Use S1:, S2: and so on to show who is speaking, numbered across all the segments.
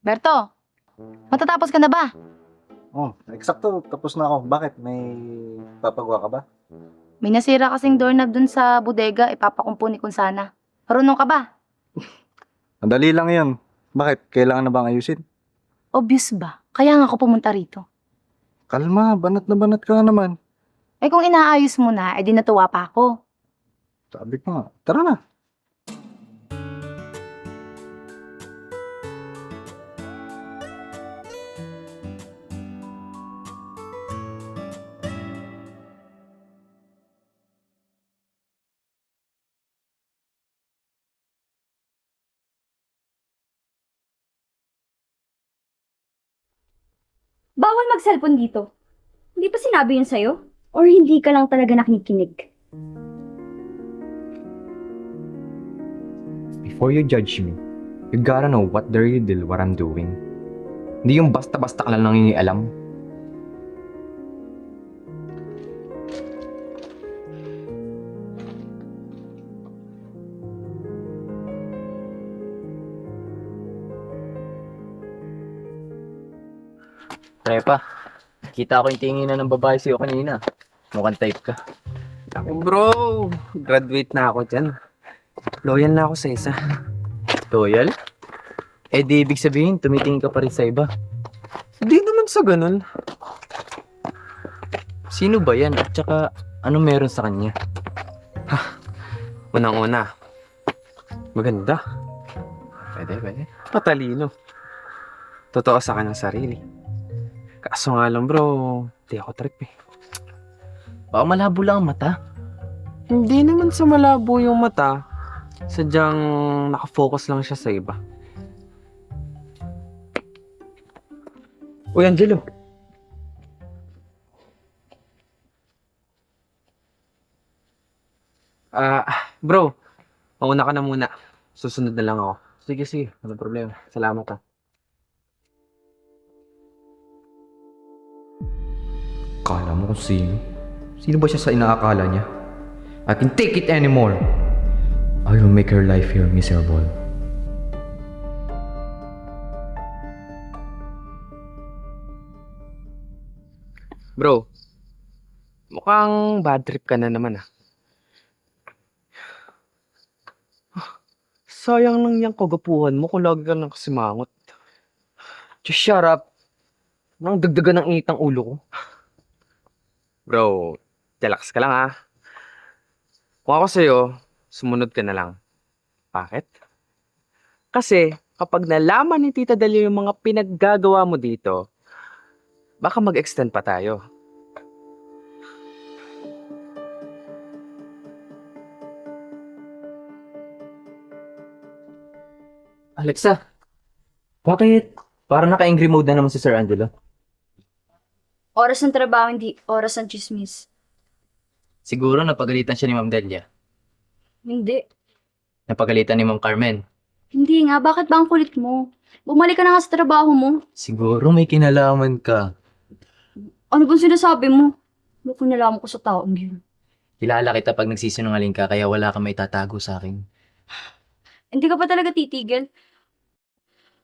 S1: Berto, matatapos ka na ba?
S2: Oh, eksakto. Tapos na ako. Bakit? May papagawa ka ba?
S1: May nasira kasing doorknob dun sa bodega, ipapakumpuni ko sana. Marunong ka ba?
S2: Madali lang yun. Bakit? Kailangan na bang ayusin?
S1: Obvious ba? Kaya nga ako pumunta rito.
S2: Kalma, banat na banat ka na naman.
S1: Eh kung inaayos mo na, edi natuwa pa ako.
S2: Sabi ko nga, tara na.
S3: Bawal mag-cellphone dito. Hindi pa sinabi yun sa'yo? Or hindi ka lang talaga nakikinig?
S4: Before you judge me, you gotta know what the real deal what I'm doing. Hindi yung basta-basta ka lang nangingialam.
S5: Trepa, kita ko yung tinginan ng babae sa'yo kanina. Mukhang type ka.
S6: Ako bro, graduate na ako dyan. Loyal na ako sa isa.
S5: Loyal? Eh di ibig sabihin, tumitingin ka pa rin sa iba.
S6: Hindi naman sa ganun.
S5: Sino ba yan? At saka, ano meron sa kanya?
S6: Unang-una, maganda,
S5: Pwede.
S6: matalino. Totoo sa kanyang sarili. Kaso nga lang bro, di ako trip eh.
S5: Baka malabo lang ang mata.
S6: Hindi naman sa malabo yung mata, sadyang nakafocus lang siya sa iba.
S5: Uy, Angelo.
S6: Bro, mauna ka na muna. Susunod na lang ako.
S5: Sige. Walang problema.
S6: Salamat
S4: Akala mo kung sino? Sino ba siya sa inaakala niya? I can take it anymore. I will make her life here miserable.
S6: Bro, mukhang bad trip ka na naman ah. Sayang lang yung kagapuhan mo kung lagi ka lang kasimangot.
S5: Just shut up. Nang dagdagan ng init ang ulo ko.
S6: Bro, relax ka lang ah. Kung ako sa'yo, sumunod ka na lang. Bakit? Kasi kapag nalaman ni Tita Dalia yung mga pinaggagawa mo dito, baka mag-extend pa tayo.
S5: Alexa, bakit parang naka-angry mode na naman si Sir Angelo?
S3: Oras ng trabaho, hindi oras ng chismis.
S5: Siguro napagalitan siya ni Ma'am Delia.
S3: Hindi.
S5: Napagalitan ni Ma'am Carmen.
S3: Hindi nga, bakit ba ang kulit mo? Bumalik ka na nga sa trabaho mo.
S5: Siguro may kinalaman ka.
S3: Ano bang sinasabi mo? Ano kung nalaman ko sa taong yun?
S5: Kilala kita pag nagsisinungaling ka kaya wala kang may tatago sa akin.
S3: Hindi ka pa talaga titigil.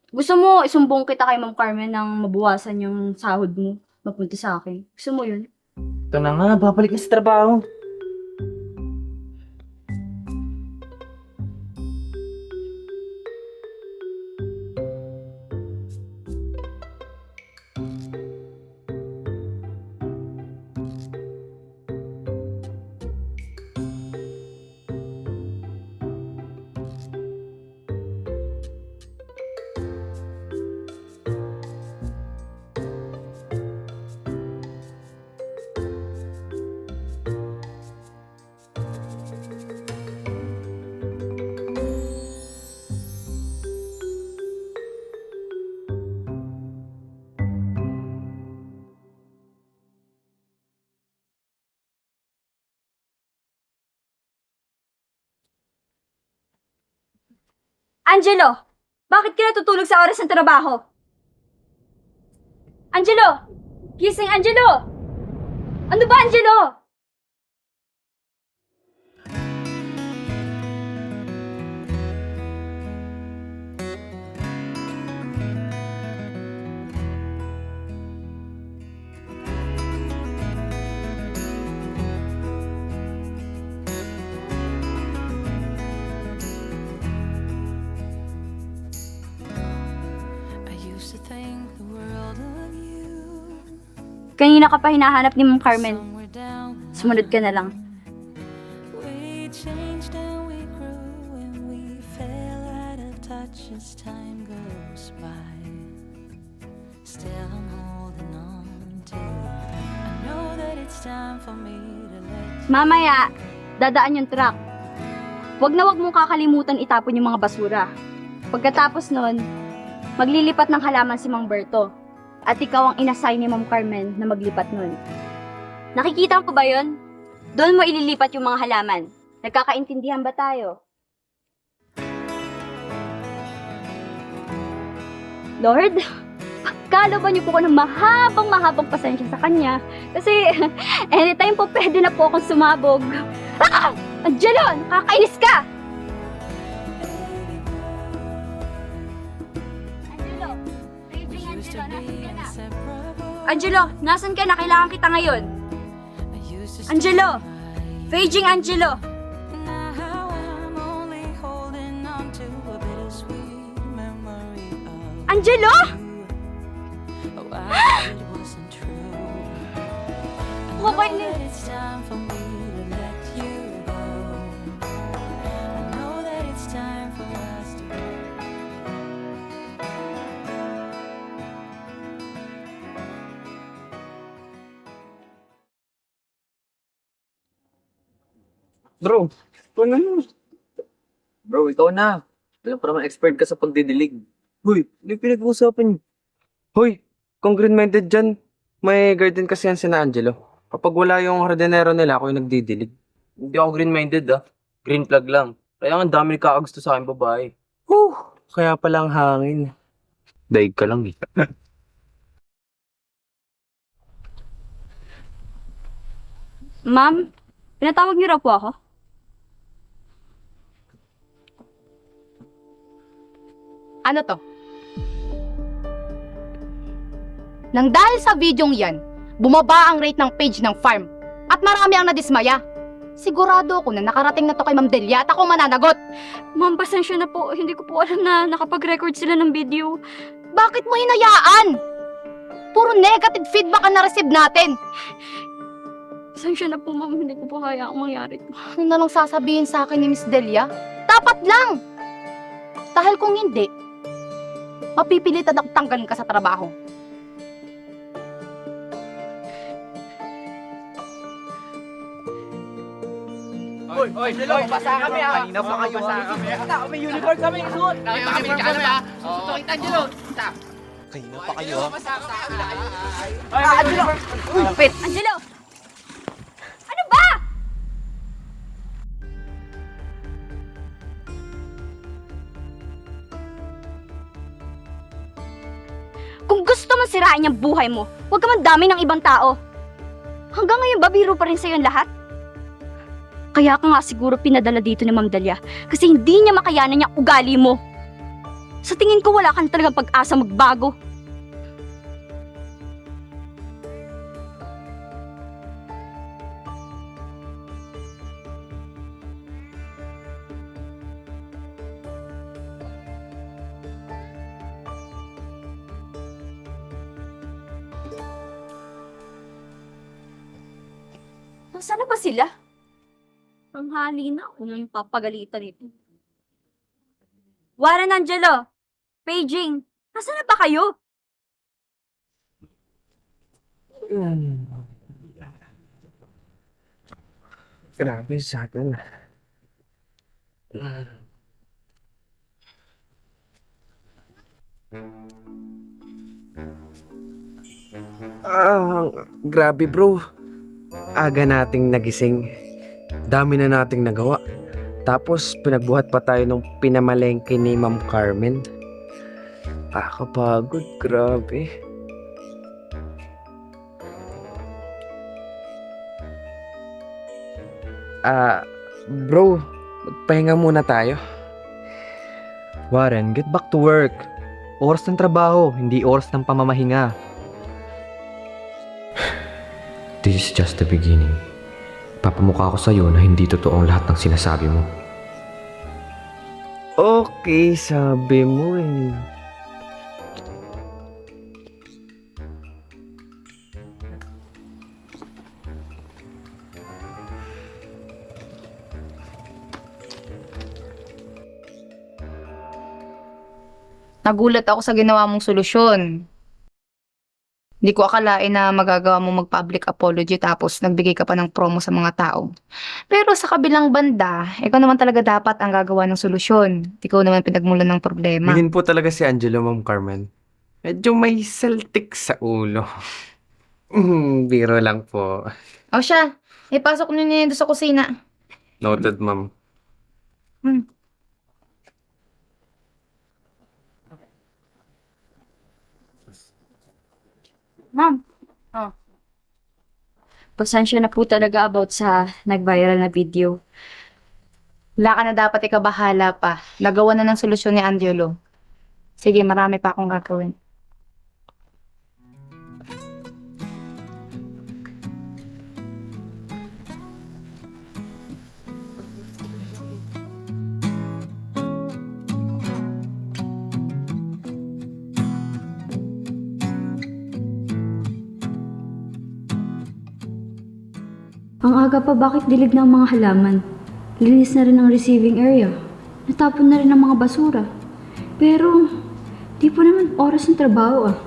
S3: Gusto mo isumbong kita kay Ma'am Carmen nang mabawasan yung sahod mo mapunta sa akin. Gusto mo yun?
S5: Ito na nga, babalik na sa trabaho.
S3: Angelo! Bakit ka natutulog sa oras ng trabaho? Angelo! Gising, Angelo! Ano ba, Angelo? Kanina ka pa hinahanap ni Ma'am Carmen. Sumunod ka na lang.
S7: We changed and we grew and we fell out of touch as time goes by. Still I'm holding on to you. I know that it's time for me to let you
S3: Mamaya, dadaan yung truck. Huwag na huwag mong kakalimutan itapon yung mga basura. Pagkatapos nun, maglilipat ng halaman si Mang Berto. At ikaw ang inassign ni Ma'am Carmen na maglipat nun. Nakikita mo ba yun? Doon mo ililipat yung mga halaman. Nagkakaintindihan ba tayo? Lord, pagkaloban niyo po ko ng mahabang pasensya sa kanya. Kasi anytime po pwede na po akong sumabog. Ah! Angelo, nakakainis ka! Angelo, paging
S7: used to
S3: Angelo, nasan
S7: be
S3: ka na?
S7: inseparable.
S3: Angelo, nasan ka na? Kailangan kita ngayon.
S7: I used to
S3: Angelo!
S7: stand by
S3: Paging Angelo!
S7: you. Now I'm only holding on to a bittersweet memory of
S3: Angelo!
S7: you. Oh, I wish it wasn't true. I know
S3: Kapay
S7: that it's time for me to let you go. I know that it's time for us to go.
S5: Bro, bro, ikaw na. Alam, parang expert ka sa pagdidilig.
S6: Hoy, ano yung pinag-uusapan niyo? Hoy, kung green-minded dyan, may garden kasi yan si na Angelo. Kapag wala yung hardinero nila, ako yung nagdidilig.
S5: Hindi ako green-minded ah. Green flag lang. Kaya nga ang dami nagkakagusto sa akin babae.
S6: Kaya palang hangin. Daig ka lang eh.
S3: Ma'am, pinatawag niyo raw po ako?
S1: Ano to? Nang dahil sa videong yan, bumaba ang rate ng page ng farm at marami ang nadismaya. Sigurado ako na nakarating na to kay Ma'am Delia at ako mananagot.
S3: Ma'am, pasensya na po. Hindi ko po alam na nakapag-record sila ng video.
S1: Bakit mo hinayaan? Puro negative feedback ang na-receive natin.
S3: Pasensya na po, ma'am. Hindi ko po kaya ang mangyari.
S1: Ano na lang sasabihin sa akin ni Miss Delia? Dapat lang! Dahil kung hindi, mapipilitan ako tanggalin ka sa trabaho.
S5: Oy, basa kami ah. Kanina pa kayo ah. May uniform kami isuot. Nakita kami ah. Kita Angelo.
S2: Kanina pa kayo.
S5: Angelo.
S3: Wait, Angelo! Ano ba? Kung gusto mo sirain yung buhay mo, huwag ka man dami ng ibang tao. Hanggang ngayon ba biro pa rin sa'yo ang lahat? Kaya ka nga siguro pinadala dito ni Ma'am Delia kasi hindi niya makayanan yung ugali mo. Sa tingin ko wala kang talagang pag-asa magbago. Nasaan na ba sila? Ang hali na ako yung papagalitan nito. Warren Angelo! Paging! Nasaan na ba kayo?
S6: Grabe sa akin. Grabe bro. Aga nating nagising. Dami na nating nagawa. Tapos pinagbuhat pa tayo nung pinamalengke ni Ma'am Carmen. Kapagod, grabe. Bro, magpahinga muna tayo.
S4: Warren, get back to work. Oras ng trabaho, hindi oras ng pamamahinga. This is just the beginning. Papamukha ko sa'yo na hindi totoo ang lahat ng sinasabi mo.
S6: Okay, sabi mo eh.
S1: Nagulat ako sa ginawa mong solusyon. Hindi ko akalain na magagawa mo mag-public apology tapos nagbigay ka pa ng promo sa mga tao. Pero sa kabilang banda, ikaw naman talaga dapat ang gagawa ng solusyon. Ikaw naman pinagmulan ng problema.
S6: Bilin po talaga si Angelo, Ma'am Carmen. Medyo may saltik sa ulo. Biro lang po.
S1: O siya, ipasok niyo niya doon sa kusina.
S6: Noted, Ma'am.
S3: Ma'am.
S1: Oh.
S3: Pasensya na po talaga about sa nag-viral na video.
S1: Wala ka na dapat ikabahala pa. Nagawa na ng solusyon ni Angelo. Sige, marami pa akong gagawin.
S3: Ang aga pa, bakit dilig ng mga halaman? Linis na rin ang receiving area. Natapon na rin ang mga basura. Pero, di po naman oras ng trabaho ah.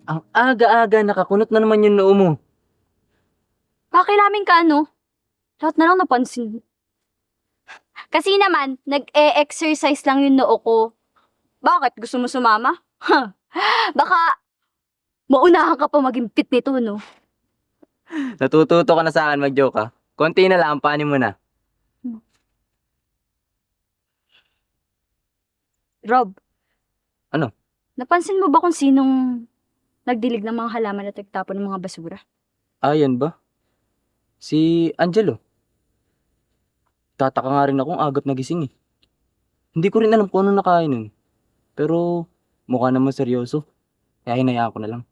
S5: Ang aga-aga, nakakunot na naman yung noo mo.
S3: Pakilamin ka ano? Lahat na lang napansin. Kasi naman, nag-e-exercise lang yung noo ko. Bakit? Gusto mo sumama? Baka maunahan ka pa maging fit nito, no?
S5: Natututo ka na sa akin mag-joke ha. Konti na lang, panin mo na.
S3: Rob.
S5: Ano?
S3: Napansin mo ba kung sinong nagdilig ng mga halaman at nagtapon ng mga basura?
S5: Yan ba? Si Angelo. Tataka nga rin akong agap nagising eh. Hindi ko rin alam kung ano nakain nun. Pero mukha naman seryoso. Kaya hinayaan ko na lang.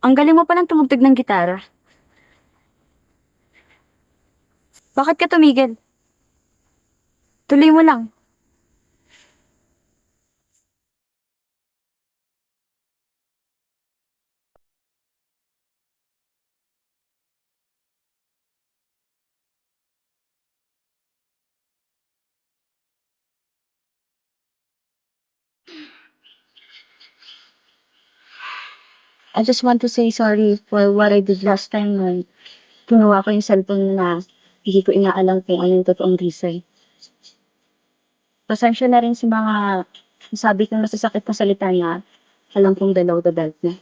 S3: Ang galing mo palang tumugtog ng gitara. Bakit ka tumigil? Tuloy mo lang. I just want to say sorry for what I did last time when kinuha ko yung cellphone na hindi ko inaalam kung ano yung totoong reason. Pasensya na rin sa mga sabi kong masasakit na salita niya. Alam kong dalaw the belt na.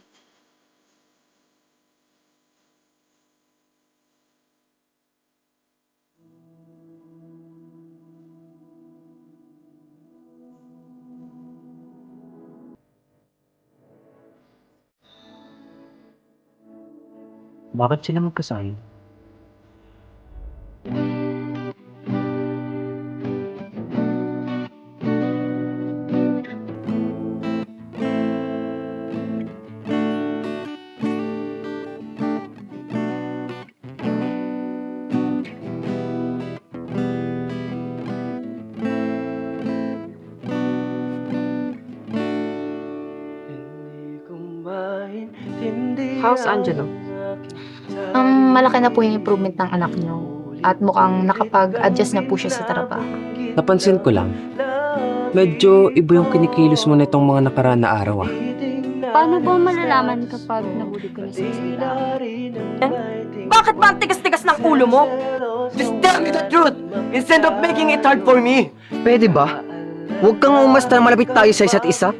S5: Bakit sila magkasama?
S6: How's Angelo?
S1: Malaki na po yung improvement ng anak niyo. At mukhang nakapag-adjust na po siya sa trabaho.
S8: Napansin ko lang, medyo iba yung kinikilos mo na itong mga nakaraan na araw ah.
S3: Paano ba malalaman kapag nahuli ko na sa salita?
S5: Bakit ba ang tigas-tigas ng ulo mo? Just tell me the truth instead of making it hard for me.
S8: Pwede ba? Huwag kang umasta na malapit tayo sa isa't isa.